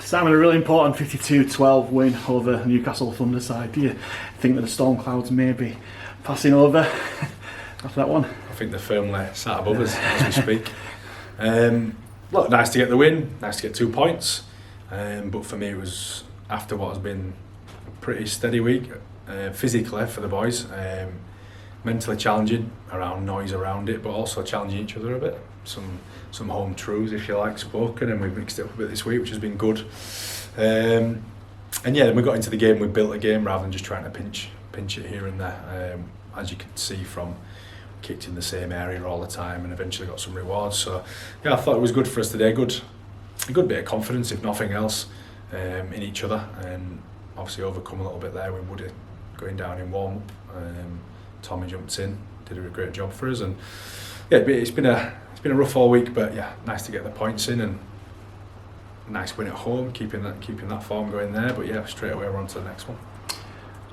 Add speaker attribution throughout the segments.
Speaker 1: Simon, a really important 52-12 win over Newcastle Thunder side. Do you think that the storm clouds may be passing over after that one?
Speaker 2: I think they're firmly sat above us as we speak. Look, nice to get the win, nice to get 2 points, but for me it was after what has been a pretty steady week, physically for the boys, mentally challenging around noise around it, but also challenging each other a bit. Some home truths, if you like, spoken, and we've mixed it up a bit this week, which has been good. And yeah, then we got into the game, we built a game rather than just trying to pinch it here and there. As you can see from kicked in the same area all the time and eventually got some rewards. So yeah, I thought it was good for us today. A good bit of confidence, if nothing else, in each other, and obviously overcome a little bit there with Woody going down in warm up. Tommy jumped in, did a great job for us, and yeah, it's been a rough all week, but yeah, nice to get the points in and nice win at home, keeping that form going there. But yeah, straight away we're on to the next one.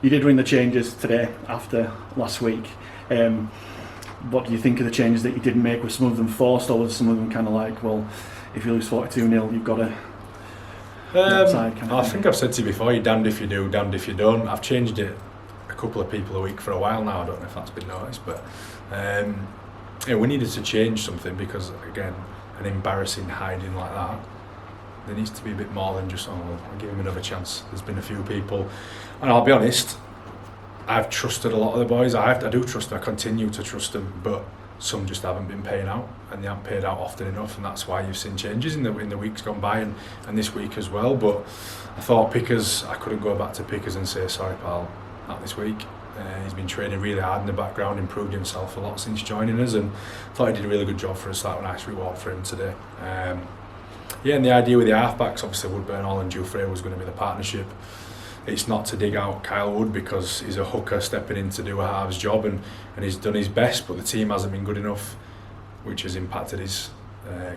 Speaker 1: You did ring the changes today after last week. What do you think of the changes that you didn't make? Were some of them forced, or was some of them kind of like, well, if you lose 42-0, you've got to...
Speaker 2: I think I've said to you before, you're damned if you do, damned if you don't. I've changed it a couple of people a week for a while now. I don't know if that's been noticed, but yeah, we needed to change something because, again, an embarrassing hiding like that, there needs to be a bit more than just, I'll give him another chance. There's been a few people, and I'll be honest, I've trusted a lot of the boys. I do trust them, I continue to trust them, but some just haven't been paying out, and they haven't paid out often enough, and that's why you've seen changes in the weeks gone by and this week as well. But I thought Pickers, I couldn't go back to Pickers and say, sorry pal, not this week. He's been training really hard in the background, improved himself a lot since joining us, and thought he did a really good job for us. That was a nice reward for him today. Yeah, and the idea with the halfbacks, obviously Woodburn Hall and Dufresne was going to be the partnership. It's not to dig out Kyle Wood because he's a hooker stepping in to do a halves job, and he's done his best, but the team hasn't been good enough, which has impacted his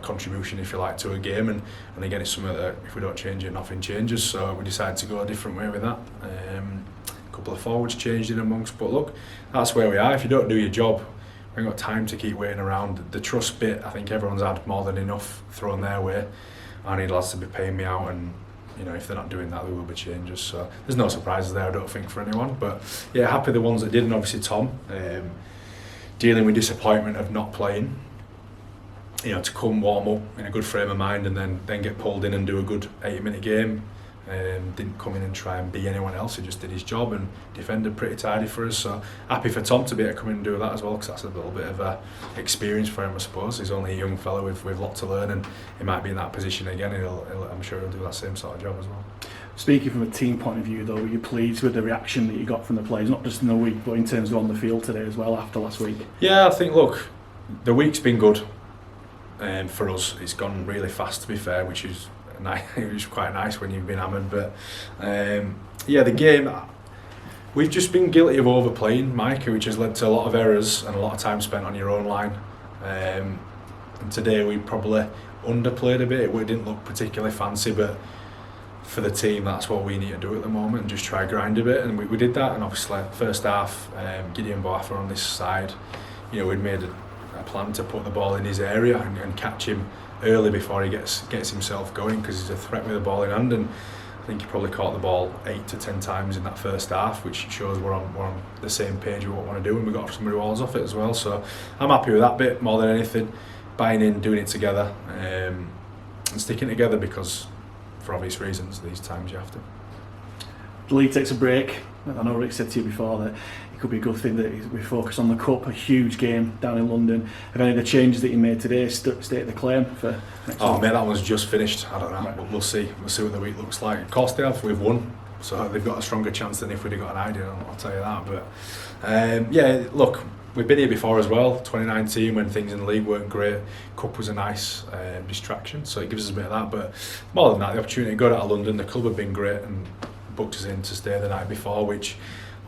Speaker 2: contribution, if you like, to a game. And again, it's something that if we don't change it, nothing changes. So we decided to go a different way with that. A couple of forwards changed in amongst, but look, that's where we are. If you don't do your job, we haven't got time to keep waiting around. The trust bit, I think everyone's had more than enough thrown their way. I need lads to be paying me out, and you know, if they're not doing that, there will be changes. So there's no surprises there, I don't think, for anyone. But yeah, happy the ones that did, and obviously Tom, dealing with disappointment of not playing. You know, to come warm up in a good frame of mind and then get pulled in and do a good 80-minute game. Didn't come in and try and be anyone else. He just did his job and defended pretty tidy for us. So happy for Tom to be able to come in and do that as well, because that's a little bit of a experience for him, I suppose. He's only a young fellow with a lot to learn, and he might be in that position again. I'm sure he'll do that same sort of job as well.
Speaker 1: Speaking from a team point of view, though, were you pleased with the reaction that you got from the players, not just in the week, but in terms of on the field today as well after last week? Yeah,
Speaker 2: I think, look, the week's been good. For us, it's gone really fast, to be fair, which is nice. It was quite nice when you've been hammered. But yeah, the game, we've just been guilty of overplaying, Mike, which has led to a lot of errors and a lot of time spent on your own line. And today we probably underplayed a bit. We didn't look particularly fancy, but for the team, that's what we need to do at the moment, and just try grind a bit. And we did that. And obviously, first half, Gideon Boaffa on this side, you know, we'd made a plan to put the ball in his area and catch him early before he gets himself going, because he's a threat with the ball in hand. And I think he probably caught the ball 8 to 10 times in that first half, which shows we're on the same page with what we want to do, and we got some rewards off it as well. So I'm happy with that bit more than anything, buying in, doing it together, and sticking together, because for obvious reasons these times you have to.
Speaker 1: The league takes a break. I know Rick said to you before that it could be a good thing that we focus on the Cup, a huge game down in London. Have any of the changes that you made today state the claim for next week?
Speaker 2: Mate, that one's just finished. I don't know. Right. We'll see. We'll see what the week looks like. Of course they have. We've won, so they've got a stronger chance than if we'd have got an idea. I'll tell you that. But yeah, look, we've been here before as well. 2019, when things in the league weren't great, Cup was a nice distraction, so it gives us a bit of that. But more than that, the opportunity to go out of London, the club have been great and booked us in to stay the night before, which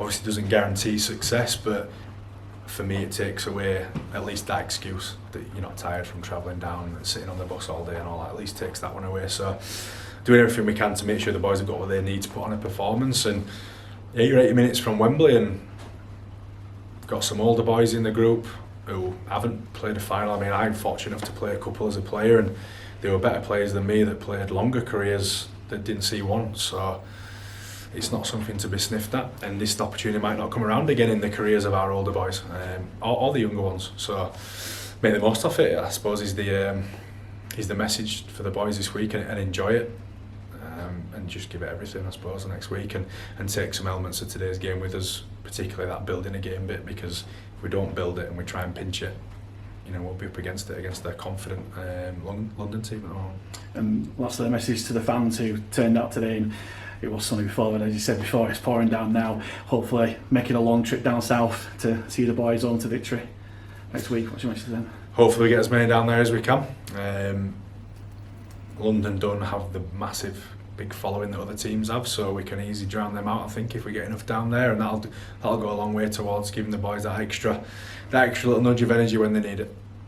Speaker 2: obviously doesn't guarantee success, but for me it takes away at least that excuse that you're not tired from travelling down and sitting on the bus all day and all that. At least takes that one away. So doing everything we can to make sure the boys have got what they need to put on a performance. And yeah, you're 80 minutes from Wembley, and got some older boys in the group who haven't played a final. I mean, I'm fortunate enough to play a couple as a player, and they were better players than me that played longer careers that didn't see one. So it's not something to be sniffed at, and this opportunity might not come around again in the careers of our older boys, or the younger ones. So make the most of it, I suppose, is the message for the boys this week, and enjoy it, and just give it everything, I suppose, the next week, and take some elements of today's game with us, particularly that building a game bit, because if we don't build it and we try and pinch it, you know, we'll be up against it, against their confident London team at home.
Speaker 1: And lastly, a message to the fans who turned out today, and it was sunny before, but as you said before, it's pouring down now. Hopefully making a long trip down south to see the boys on to victory next week. What's your message to them?
Speaker 2: Hopefully we get as many down there as we can. London don't have the massive big following that other teams have, so we can easily drown them out, I think, if we get enough down there, and that'll go a long way towards giving the boys that extra little nudge of energy when they need it.